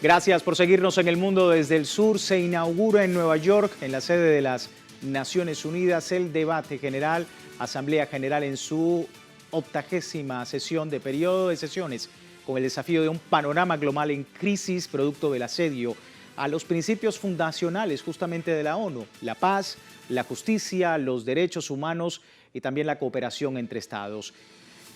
Gracias por seguirnos en El Mundo desde el Sur. Se inaugura en Nueva York, en la sede de las Naciones Unidas, el debate general, Asamblea General en su 80ª sesión de periodo de sesiones, con el desafío de un panorama global en crisis producto del asedio a los principios fundacionales justamente de la ONU, la paz, la justicia, los derechos humanos y también la cooperación entre estados.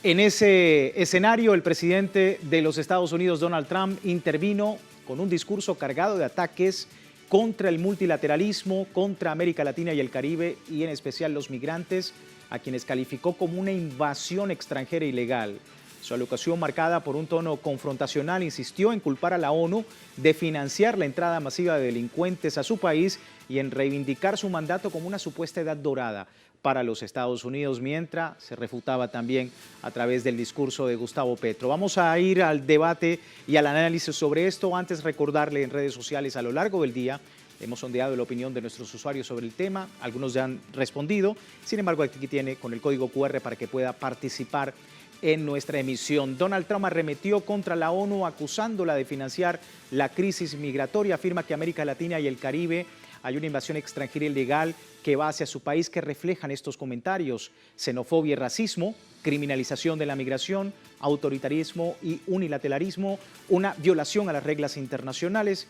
En ese escenario, el presidente de los Estados Unidos, Donald Trump, intervino con un discurso cargado de ataques contra el multilateralismo, contra América Latina y el Caribe, y en especial los migrantes, a quienes calificó como una invasión extranjera ilegal. Su alocución, marcada por un tono confrontacional, insistió en culpar a la ONU de financiar la entrada masiva de delincuentes a su país y en reivindicar su mandato como una supuesta edad dorada para los Estados Unidos, mientras se refutaba también a través del discurso de Gustavo Petro. Vamos a ir al debate y al análisis sobre esto. Antes, recordarle en redes sociales a lo largo del día, hemos sondeado la opinión de nuestros usuarios sobre el tema, algunos ya han respondido, sin embargo aquí tiene con el código QR para que pueda participar en nuestra emisión. Donald Trump arremetió contra la ONU acusándola de financiar la crisis migratoria, afirma que América Latina y el Caribe hay una invasión extranjera ilegal que va hacia su país, que reflejan estos comentarios: xenofobia y racismo, criminalización de la migración, autoritarismo y unilateralismo, una violación a las reglas internacionales.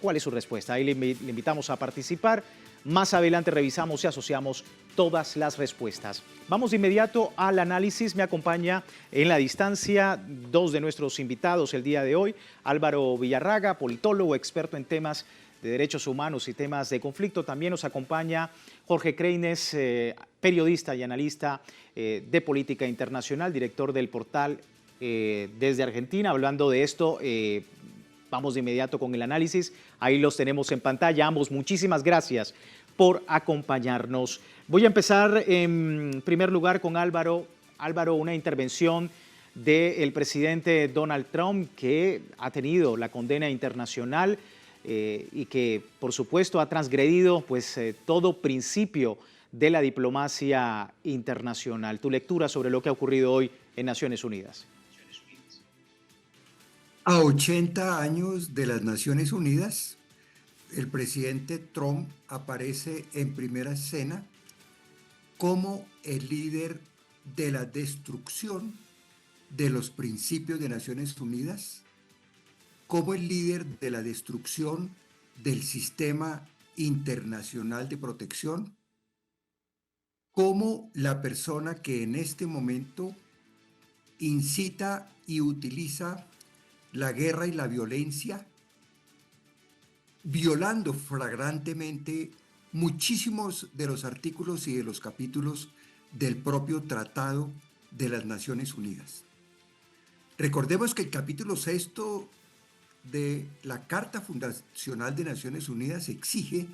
¿Cuál es su respuesta? Ahí le invitamos a participar. Más adelante revisamos y asociamos todas las respuestas. Vamos de inmediato al análisis. Me acompaña en la distancia dos de nuestros invitados el día de hoy. Álvaro Villarraga, politólogo, experto en temas de derechos humanos y temas de conflicto. También nos acompaña Jorge Kreines, periodista y analista de política internacional, director del portal desde Argentina. Hablando de esto, vamos de inmediato con el análisis. Ahí los tenemos en pantalla. Ambos, muchísimas gracias por acompañarnos. Voy a empezar en primer lugar con Álvaro. Álvaro, una intervención del presidente Donald Trump que ha tenido la condena internacional y que, por supuesto, ha transgredido todo principio de la diplomacia internacional. Tu lectura sobre lo que ha ocurrido hoy en Naciones Unidas. A 80 años de las Naciones Unidas, el presidente Trump aparece en primera escena como el líder de la destrucción de los principios de Naciones Unidas, como el líder de la destrucción del sistema internacional de protección, como la persona que en este momento incita y utiliza la guerra y la violencia, violando flagrantemente muchísimos de los artículos y de los capítulos del propio Tratado de las Naciones Unidas. Recordemos que el capítulo 6 de la Carta Fundacional de Naciones Unidas exige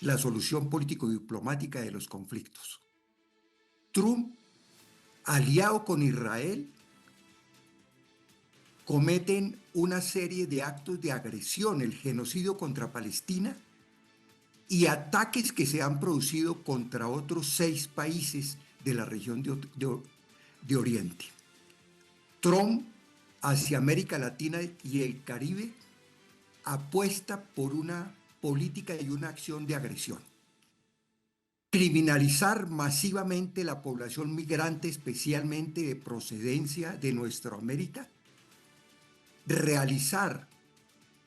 la solución político-diplomática de los conflictos. Trump, aliado con Israel, cometen una serie de actos de agresión, el genocidio contra Palestina y ataques que se han producido contra otros 6 países de la región de Oriente. Trump, hacia América Latina y el Caribe, apuesta por una política y una acción de agresión. Criminalizar masivamente la población migrante, especialmente de procedencia de nuestra América. Realizar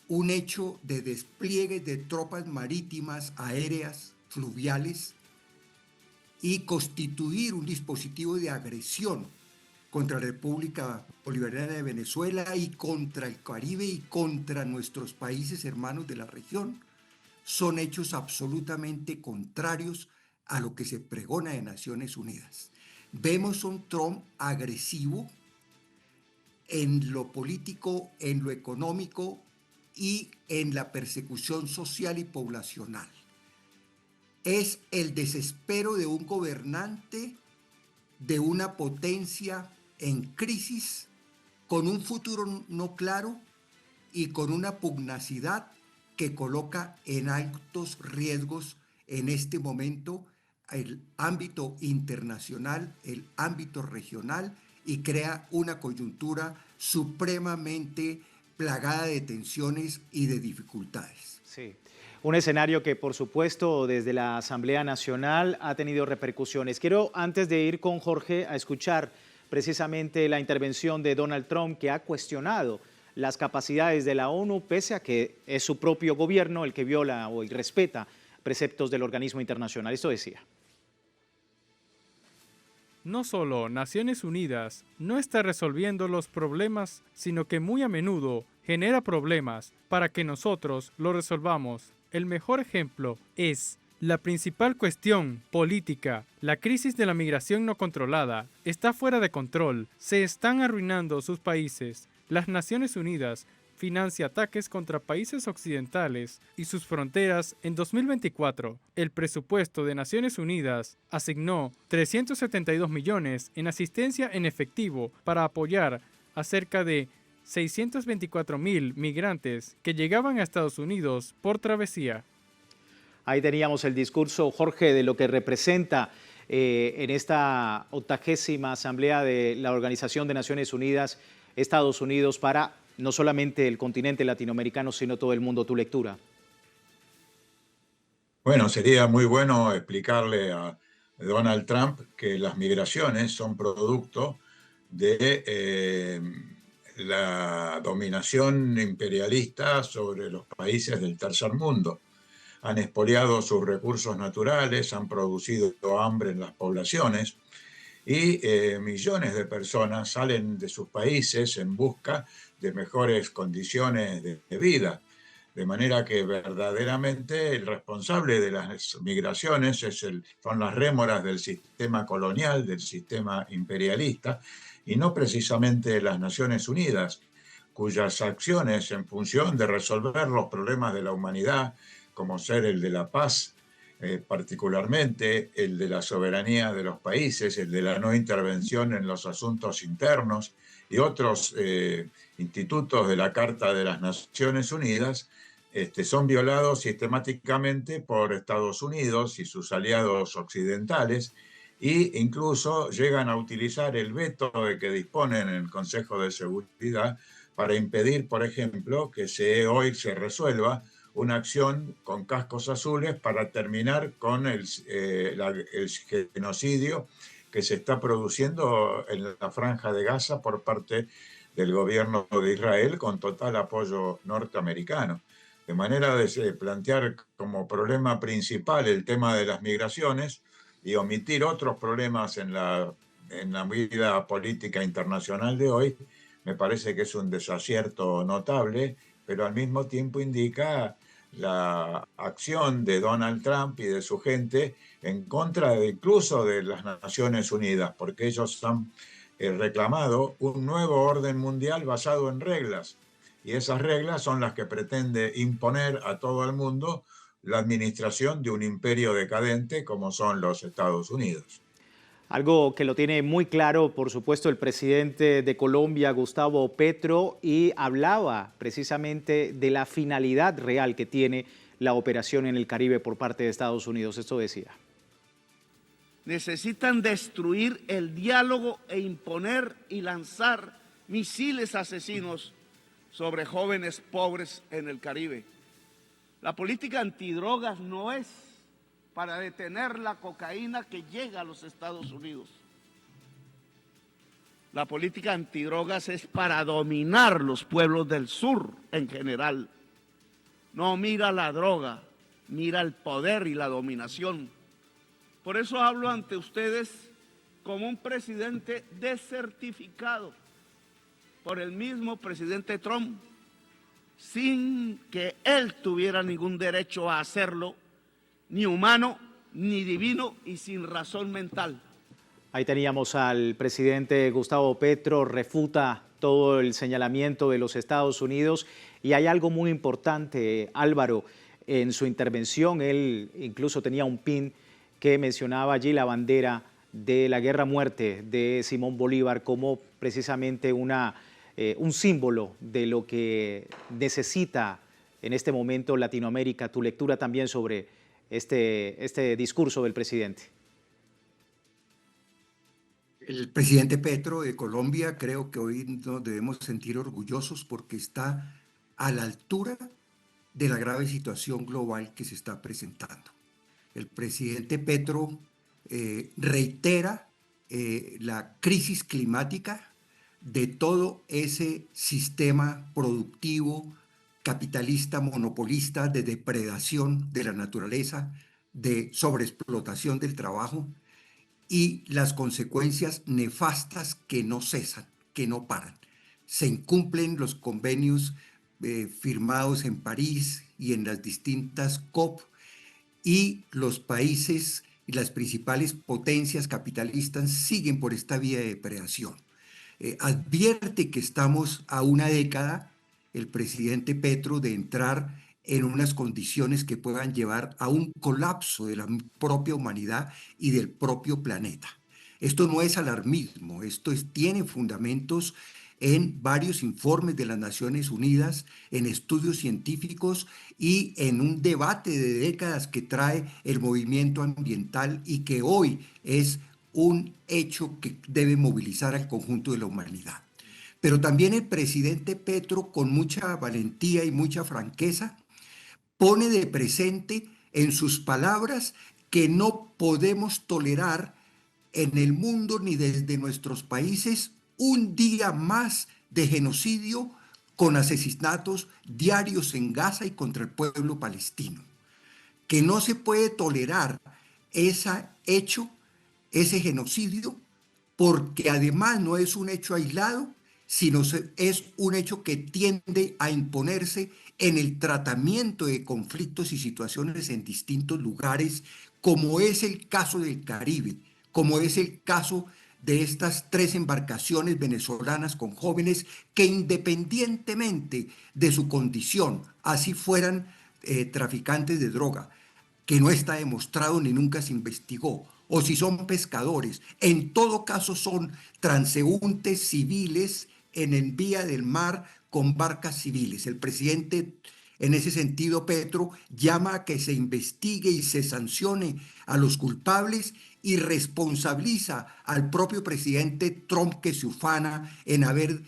un hecho de despliegue de tropas marítimas, aéreas, fluviales y constituir un dispositivo de agresión contra la República Bolivariana de Venezuela y contra el Caribe y contra nuestros países hermanos de la región, son hechos absolutamente contrarios a lo que se pregona en Naciones Unidas. Vemos un Trump agresivo en lo político, en lo económico y en la persecución social y poblacional. Es el desespero de un gobernante de una potencia en crisis, con un futuro no claro y con una pugnacidad que coloca en altos riesgos en este momento el ámbito internacional, el ámbito regional, y crea una coyuntura supremamente plagada de tensiones y de dificultades. Sí, un escenario que por supuesto desde la Asamblea Nacional ha tenido repercusiones. Quiero antes de ir con Jorge a escuchar precisamente la intervención de Donald Trump, que ha cuestionado las capacidades de la ONU pese a que es su propio gobierno el que viola o irrespeta preceptos del organismo internacional. Esto decía. No solo Naciones Unidas no está resolviendo los problemas, sino que muy a menudo genera problemas para que nosotros los resolvamos. El mejor ejemplo es la principal cuestión política. La crisis de la migración no controlada está fuera de control. Se están arruinando sus países. Las Naciones Unidas financia ataques contra países occidentales y sus fronteras. En 2024, el presupuesto de Naciones Unidas asignó 372 millones en asistencia en efectivo para apoyar a cerca de 624,000 migrantes que llegaban a Estados Unidos por travesía. Ahí teníamos el discurso, Jorge, de lo que representa en esta 80ª Asamblea de la Organización de Naciones Unidas, Estados Unidos, para no solamente el continente latinoamericano, sino todo el mundo. ¿Tu lectura? Bueno, sería muy bueno explicarle a Donald Trump que las migraciones son producto de la dominación imperialista sobre los países del tercer mundo. Han expoliado sus recursos naturales, han producido hambre en las poblaciones y millones de personas salen de sus países en busca de mejores condiciones de vida. De manera que verdaderamente el responsable de las migraciones son las rémoras del sistema colonial, del sistema imperialista, y no precisamente las Naciones Unidas, cuyas acciones en función de resolver los problemas de la humanidad, como ser el de la paz, particularmente el de la soberanía de los países, el de la no intervención en los asuntos internos y otros institutos de la Carta de las Naciones Unidas, son violados sistemáticamente por Estados Unidos y sus aliados occidentales, e incluso llegan a utilizar el veto de que disponen en el Consejo de Seguridad para impedir, por ejemplo, que hoy se resuelva una acción con cascos azules para terminar con el genocidio que se está produciendo en la Franja de Gaza por parte del gobierno de Israel con total apoyo norteamericano. De manera de plantear como problema principal el tema de las migraciones y omitir otros problemas en la vida política internacional de hoy, me parece que es un desacierto notable, pero al mismo tiempo indica la acción de Donald Trump y de su gente en contra incluso de las Naciones Unidas, porque ellos han reclamado un nuevo orden mundial basado en reglas, y esas reglas son las que pretende imponer a todo el mundo la administración de un imperio decadente como son los Estados Unidos. Algo que lo tiene muy claro, por supuesto, el presidente de Colombia, Gustavo Petro, y hablaba precisamente de la finalidad real que tiene la operación en el Caribe por parte de Estados Unidos. Esto decía. Necesitan destruir el diálogo e imponer y lanzar misiles asesinos sobre jóvenes pobres en el Caribe. La política antidrogas no es para detener la cocaína que llega a los Estados Unidos. La política antidrogas es para dominar los pueblos del sur en general. No mira la droga, mira el poder y la dominación. Por eso hablo ante ustedes como un presidente desertificado por el mismo presidente Trump, sin que él tuviera ningún derecho a hacerlo, ni humano, ni divino y sin razón mental. Ahí teníamos al presidente Gustavo Petro, refuta todo el señalamiento de los Estados Unidos, y hay algo muy importante, Álvaro, en su intervención. Él incluso tenía un pin que mencionaba allí la bandera de la guerra a muerte de Simón Bolívar como precisamente un símbolo de lo que necesita en este momento Latinoamérica. Tu lectura también sobre este discurso del presidente. El presidente Petro de Colombia, creo que hoy nos debemos sentir orgullosos porque está a la altura de la grave situación global que se está presentando. El presidente Petro reitera la crisis climática de todo ese sistema productivo, capitalista, monopolista, de depredación de la naturaleza, de sobreexplotación del trabajo y las consecuencias nefastas que no cesan, que no paran. Se incumplen los convenios firmados en París y en las distintas COP, y los países y las principales potencias capitalistas siguen por esta vía de depredación. Advierte que estamos a una década, el presidente Petro, de entrar en unas condiciones que puedan llevar a un colapso de la propia humanidad y del propio planeta. Esto no es alarmismo, tiene fundamentos en varios informes de las Naciones Unidas, en estudios científicos y en un debate de décadas que trae el movimiento ambiental y que hoy es un hecho que debe movilizar al conjunto de la humanidad. Pero también el presidente Petro, con mucha valentía y mucha franqueza, pone de presente en sus palabras que no podemos tolerar en el mundo ni desde nuestros países un día más de genocidio con asesinatos diarios en Gaza y contra el pueblo palestino. Que no se puede tolerar ese hecho, ese genocidio, porque además no es un hecho aislado, sino es un hecho que tiende a imponerse en el tratamiento de conflictos y situaciones en distintos lugares, como es el caso del Caribe, como es el caso de estas 3 embarcaciones venezolanas con jóvenes que, independientemente de su condición, así fueran traficantes de droga, que no está demostrado ni nunca se investigó, o si son pescadores, en todo caso son transeúntes civiles en vía del mar con barcas civiles. El presidente, en ese sentido, Petro, llama a que se investigue y se sancione a los culpables y responsabiliza al propio presidente Trump, que se ufana en haber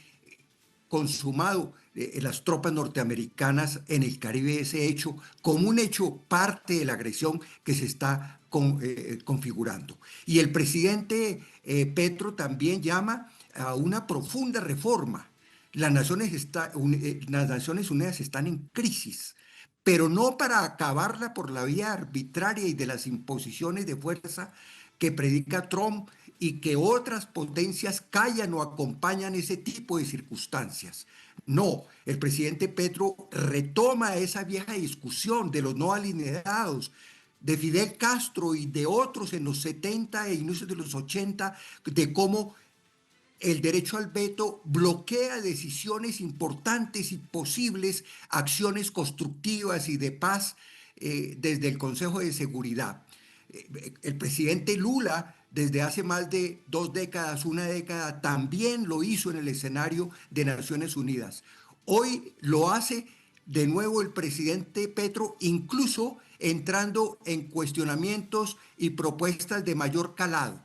consumado las tropas norteamericanas en el Caribe, ese hecho como un hecho parte de la agresión que se está configurando. Y el presidente Petro también llama a una profunda reforma. Las Naciones Unidas están en crisis, pero no para acabarla por la vía arbitraria y de las imposiciones de fuerza que predica Trump y que otras potencias callan o acompañan ese tipo de circunstancias. No, el presidente Petro retoma esa vieja discusión de los no alineados, de Fidel Castro y de otros en los 70 e inicios de los 80, de cómo el derecho al veto bloquea decisiones importantes y posibles acciones constructivas y de paz desde el Consejo de Seguridad. El presidente Lula, desde hace más de 2 décadas, una década, también lo hizo en el escenario de Naciones Unidas. Hoy lo hace de nuevo el presidente Petro, incluso entrando en cuestionamientos y propuestas de mayor calado.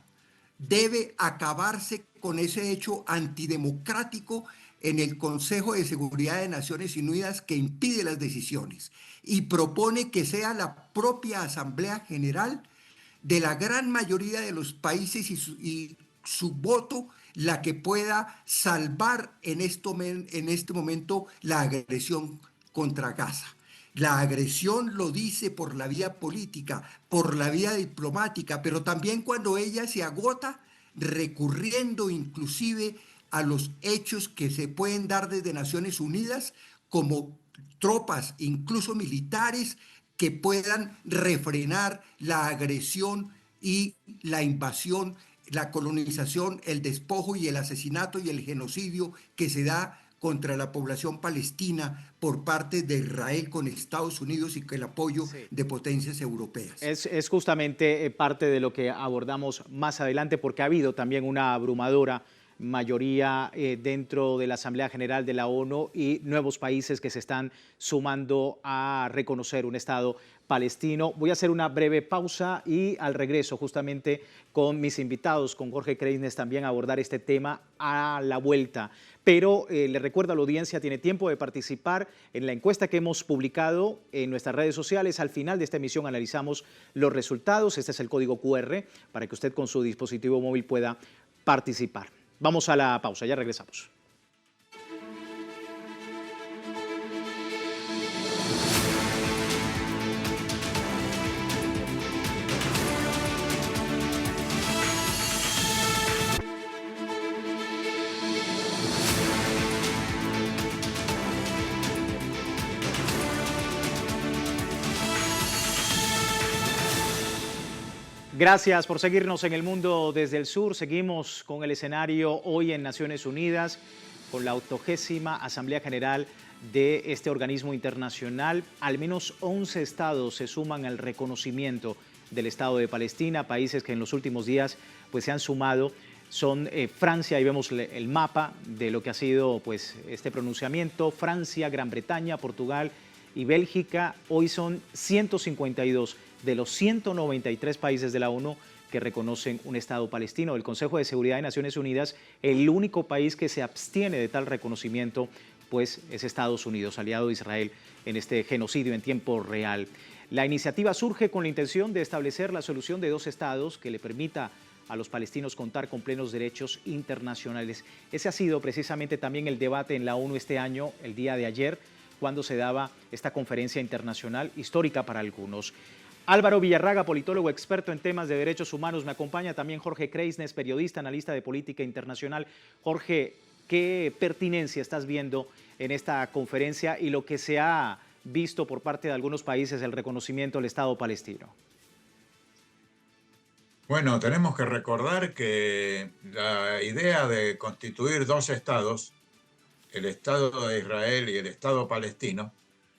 Debe acabarse con ese hecho antidemocrático en el Consejo de Seguridad de Naciones Unidas que impide las decisiones y propone que sea la propia Asamblea General de la gran mayoría de los países y su voto la que pueda salvar en este momento la agresión contra Gaza. La agresión lo dice por la vía política, por la vía diplomática, pero también cuando ella se agota, recurriendo inclusive a los hechos que se pueden dar desde Naciones Unidas, como tropas, incluso militares, que puedan refrenar la agresión y la invasión, la colonización, el despojo y el asesinato y el genocidio que se da contra la población palestina por parte de Israel con Estados Unidos y con el apoyo de potencias europeas. Es justamente parte de lo que abordamos más adelante, porque ha habido también una abrumadora mayoría dentro de la Asamblea General de la ONU y nuevos países que se están sumando a reconocer un Estado palestino. palestino. Voy a hacer una breve pausa y al regreso justamente con mis invitados, con Jorge Kreisnes, también a abordar este tema a la vuelta. Pero le recuerdo a la audiencia, tiene tiempo de participar en la encuesta que hemos publicado en nuestras redes sociales. Al final de esta emisión analizamos los resultados. Este es el código QR para que usted con su dispositivo móvil pueda participar. Vamos a la pausa, ya regresamos. Gracias por seguirnos en El Mundo desde el Sur. Seguimos con el escenario hoy en Naciones Unidas, con la 80ª Asamblea General de este organismo internacional. Al menos 11 estados se suman al reconocimiento del Estado de Palestina. Países que en los últimos días pues, se han sumado son Francia, ahí vemos el mapa de lo que ha sido pues, este pronunciamiento. Francia, Gran Bretaña, Portugal y Bélgica. Hoy son 152 de los 193 países de la ONU que reconocen un Estado palestino. El Consejo de Seguridad de Naciones Unidas, el único país que se abstiene de tal reconocimiento, pues es Estados Unidos, aliado de Israel en este genocidio en tiempo real. La iniciativa surge con la intención de establecer la solución de dos estados que le permita a los palestinos contar con plenos derechos internacionales. Ese ha sido precisamente también el debate en la ONU este año, el día de ayer, cuando se daba esta conferencia internacional histórica para algunos. Álvaro Villarraga, politólogo experto en temas de derechos humanos, me acompaña también Jorge Kreisnes, periodista, analista de política internacional. Jorge, ¿qué pertinencia estás viendo en esta conferencia y lo que se ha visto por parte de algunos países el reconocimiento del Estado palestino? Bueno, tenemos que recordar que la idea de constituir dos estados, el Estado de Israel y el Estado palestino,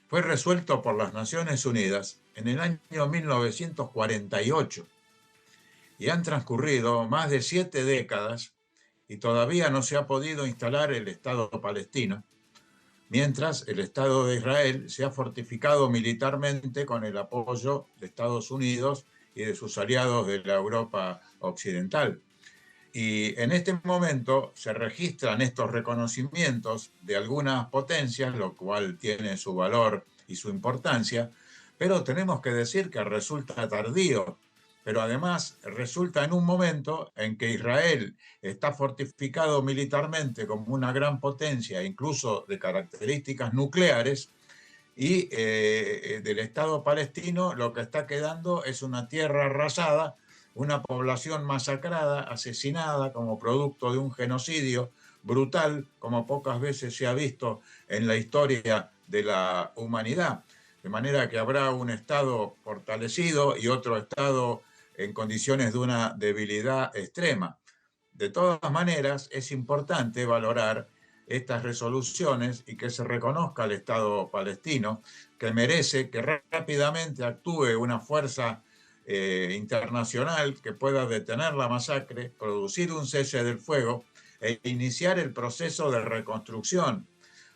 fue resuelto por las Naciones Unidas en el año 1948 y han transcurrido más de 7 décadas y todavía no se ha podido instalar el Estado palestino, mientras el Estado de Israel se ha fortificado militarmente con el apoyo de Estados Unidos y de sus aliados de la Europa occidental. Y en este momento se registran estos reconocimientos de algunas potencias, lo cual tiene su valor y su importancia, pero tenemos que decir que resulta tardío, pero además resulta en un momento en que Israel está fortificado militarmente como una gran potencia, incluso de características nucleares, y del Estado palestino lo que está quedando es una tierra arrasada, una población masacrada, asesinada como producto de un genocidio brutal, como pocas veces se ha visto en la historia de la humanidad. De manera que habrá un Estado fortalecido y otro Estado en condiciones de una debilidad extrema. De todas maneras, es importante valorar estas resoluciones y que se reconozca al Estado palestino, que merece que rápidamente actúe una fuerza internacional que pueda detener la masacre, producir un cese del fuego e iniciar el proceso de reconstrucción,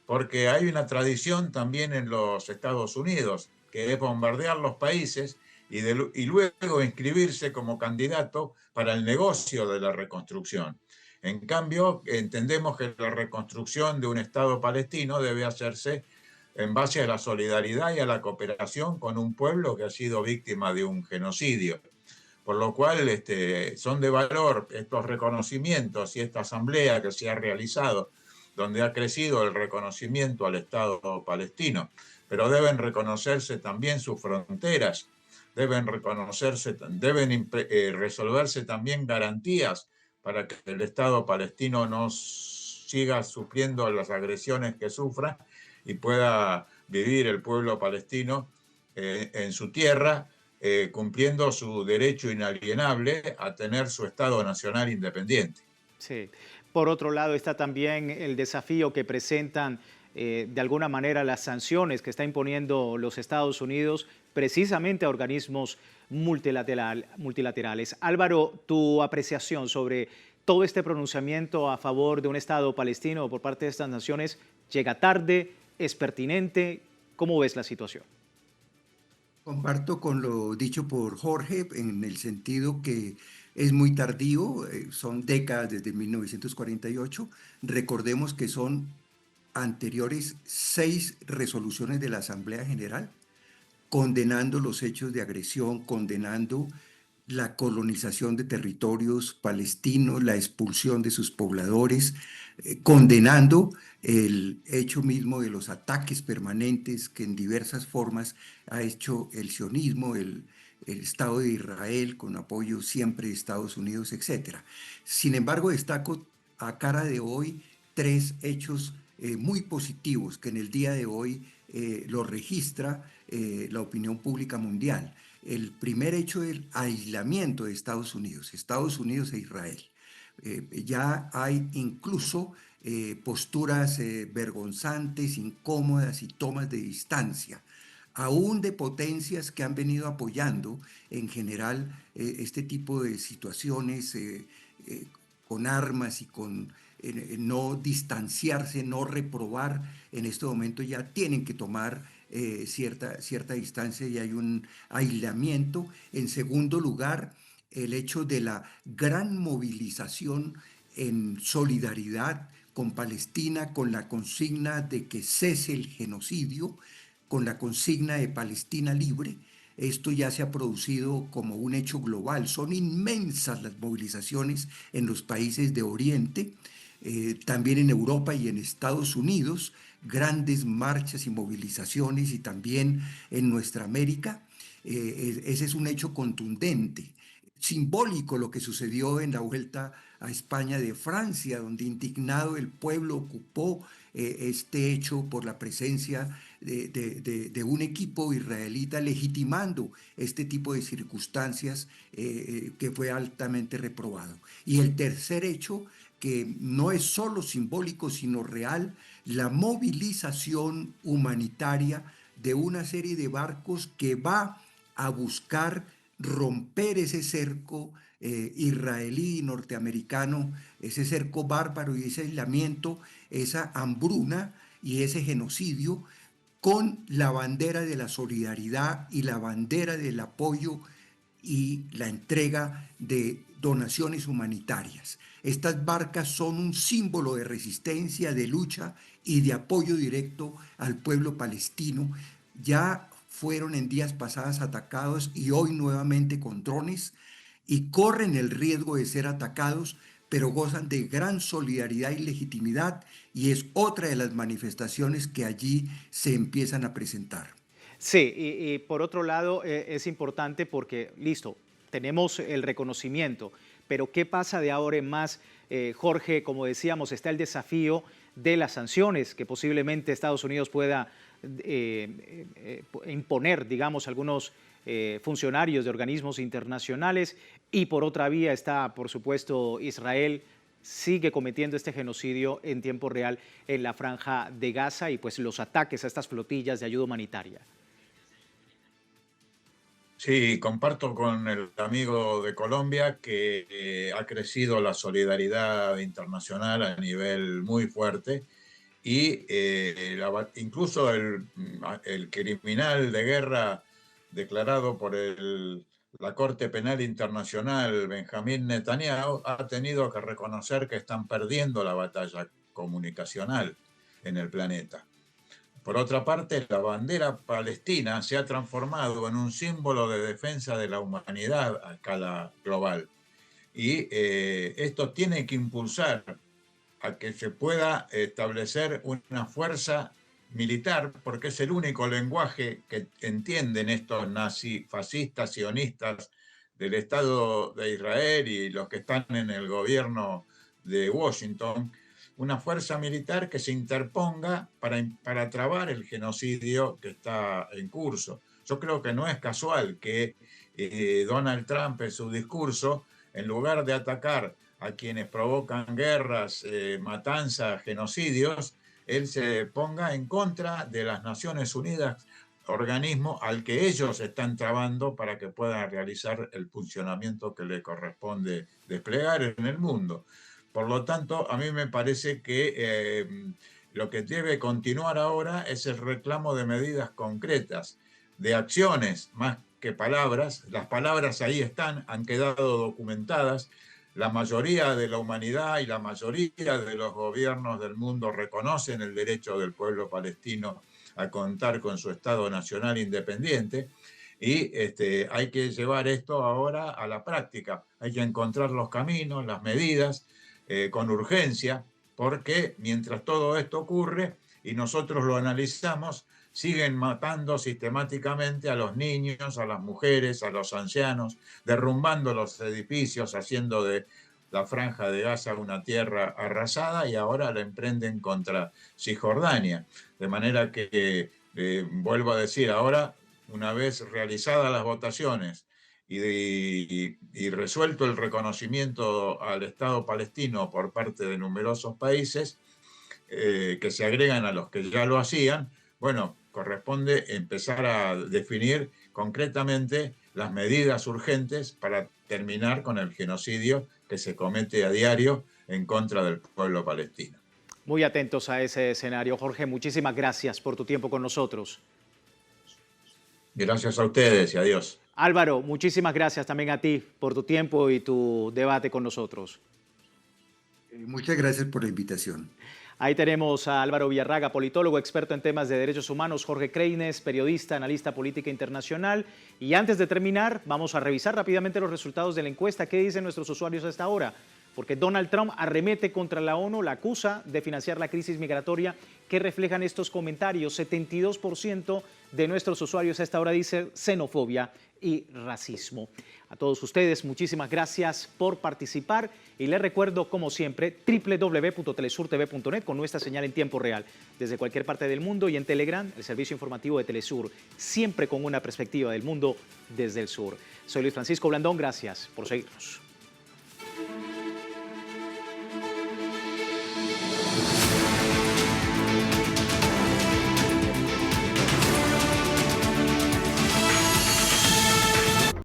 porque hay una tradición también en los Estados Unidos, que es bombardear los países y luego inscribirse como candidato para el negocio de la reconstrucción. En cambio, entendemos que la reconstrucción de un Estado palestino debe hacerse en base a la solidaridad y a la cooperación con un pueblo que ha sido víctima de un genocidio. Por lo cual son de valor estos reconocimientos y esta asamblea que se ha realizado, donde ha crecido el reconocimiento al Estado palestino, pero deben reconocerse también sus fronteras, deben resolverse también garantías para que el Estado palestino no siga sufriendo las agresiones que sufra y pueda vivir el pueblo palestino en su tierra, cumpliendo su derecho inalienable a tener su Estado nacional independiente. Sí. Por otro lado está también el desafío que presentan de alguna manera las sanciones que está imponiendo los Estados Unidos precisamente a organismos multilaterales. Álvaro, tu apreciación sobre todo este pronunciamiento a favor de un Estado palestino por parte de estas naciones, ¿llega tarde? ¿Es pertinente? ¿Cómo ves la situación? Comparto con lo dicho por Jorge en el sentido que es muy tardío, son décadas desde 1948. Recordemos que son anteriores 6 resoluciones de la Asamblea General condenando los hechos de agresión, condenando la colonización de territorios palestinos, la expulsión de sus pobladores, condenando el hecho mismo de los ataques permanentes que en diversas formas ha hecho el sionismo, el Estado de Israel, con apoyo siempre de Estados Unidos, etc. Sin embargo, destaco a cara de hoy 3 hechos muy positivos que en el día de hoy lo registra la opinión pública mundial. El primer hecho es el aislamiento de Estados Unidos e Israel. Ya hay incluso posturas vergonzantes, incómodas y tomas de distancia, aún de potencias que han venido apoyando en general este tipo de situaciones con armas y con no distanciarse, no reprobar. En este momento ya tienen que tomar cierta distancia y hay un aislamiento. En segundo lugar, el hecho de la gran movilización en solidaridad con Palestina, con la consigna de que cese el genocidio, con la consigna de Palestina libre. Esto ya se ha producido como un hecho global. Son inmensas las movilizaciones en los países de Oriente, también en Europa y en Estados Unidos, grandes marchas y movilizaciones, y también en nuestra América. Ese es un hecho contundente, simbólico, lo que sucedió en la Vuelta a España de Francia, donde indignado el pueblo ocupó este hecho por la presencia de un equipo israelita legitimando este tipo de circunstancias que fue altamente reprobado. Y el tercer hecho, que no es solo simbólico, sino real, la movilización humanitaria de una serie de barcos que va a buscar romper ese cerco israelí y norteamericano, ese cerco bárbaro y ese aislamiento, esa hambruna y ese genocidio, con la bandera de la solidaridad y la bandera del apoyo y la entrega de donaciones humanitarias. Estas barcas son un símbolo de resistencia, de lucha y de apoyo directo al pueblo palestino. Ya fueron en días pasados atacados y hoy nuevamente con drones, y corren el riesgo de ser atacados, pero gozan de gran solidaridad y legitimidad, y es otra de las manifestaciones que allí se empiezan a presentar. Sí, y por otro lado es importante porque, listo, tenemos el reconocimiento, pero ¿qué pasa de ahora en más? Jorge, como decíamos, está el desafío de las sanciones que posiblemente Estados Unidos pueda imponer, digamos, algunos funcionarios de organismos internacionales, y por otra vía está, por supuesto, Israel sigue cometiendo este genocidio en tiempo real en la Franja de Gaza y pues los ataques a estas flotillas de ayuda humanitaria. Sí, comparto con el amigo de Colombia que ha crecido la solidaridad internacional a nivel muy fuerte y incluso el criminal de guerra declarado por la Corte Penal Internacional, Benjamín Netanyahu, ha tenido que reconocer que están perdiendo la batalla comunicacional en el planeta. Por otra parte, la bandera palestina se ha transformado en un símbolo de defensa de la humanidad a escala global. Y esto tiene que impulsar a que se pueda establecer una fuerza militar, porque es el único lenguaje que entienden estos nazifascistas, sionistas del Estado de Israel y los que están en el gobierno de Washington, una fuerza militar que se interponga para trabar el genocidio que está en curso. Yo creo que no es casual que Donald Trump en su discurso, en lugar de atacar a quienes provocan guerras, matanzas, genocidios, él se ponga en contra de las Naciones Unidas, organismo al que ellos están trabando para que puedan realizar el funcionamiento que le corresponde desplegar en el mundo. Por lo tanto, a mí me parece que lo que debe continuar ahora es el reclamo de medidas concretas, de acciones más que palabras. Las palabras ahí están, han quedado documentadas. La mayoría de la humanidad y la mayoría de los gobiernos del mundo reconocen el derecho del pueblo palestino a contar con su Estado nacional independiente. Y hay que llevar esto ahora a la práctica. Hay que encontrar los caminos, las medidas, con urgencia, porque mientras todo esto ocurre y nosotros lo analizamos, siguen matando sistemáticamente a los niños, a las mujeres, a los ancianos, derrumbando los edificios, haciendo de la Franja de Gaza una tierra arrasada, y ahora la emprenden contra Cisjordania. De manera que, vuelvo a decir, ahora, una vez realizadas las votaciones y resuelto el reconocimiento al Estado palestino por parte de numerosos países, que se agregan a los que ya lo hacían, bueno, corresponde empezar a definir concretamente las medidas urgentes para terminar con el genocidio que se comete a diario en contra del pueblo palestino. Muy atentos a ese escenario. Jorge, muchísimas gracias por tu tiempo con nosotros. Gracias a ustedes y adiós. Álvaro, muchísimas gracias también a ti por tu tiempo y tu debate con nosotros. Muchas gracias por la invitación. Ahí tenemos a Álvaro Villarraga, politólogo, experto en temas de derechos humanos, Jorge Kreines, periodista, analista política internacional. Y antes de terminar, vamos a revisar rápidamente los resultados de la encuesta. ¿Qué dicen nuestros usuarios hasta ahora? Porque Donald Trump arremete contra la ONU, la acusa de financiar la crisis migratoria. ¿Qué reflejan estos comentarios? 72% de nuestros usuarios hasta ahora dice xenofobia y racismo. A todos ustedes, muchísimas gracias por participar y les recuerdo, como siempre, www.telesurtv.net con nuestra señal en tiempo real desde cualquier parte del mundo, y en Telegram, el servicio informativo de Telesur, siempre con una perspectiva del mundo desde el sur. Soy Luis Francisco Blandón, gracias por seguirnos.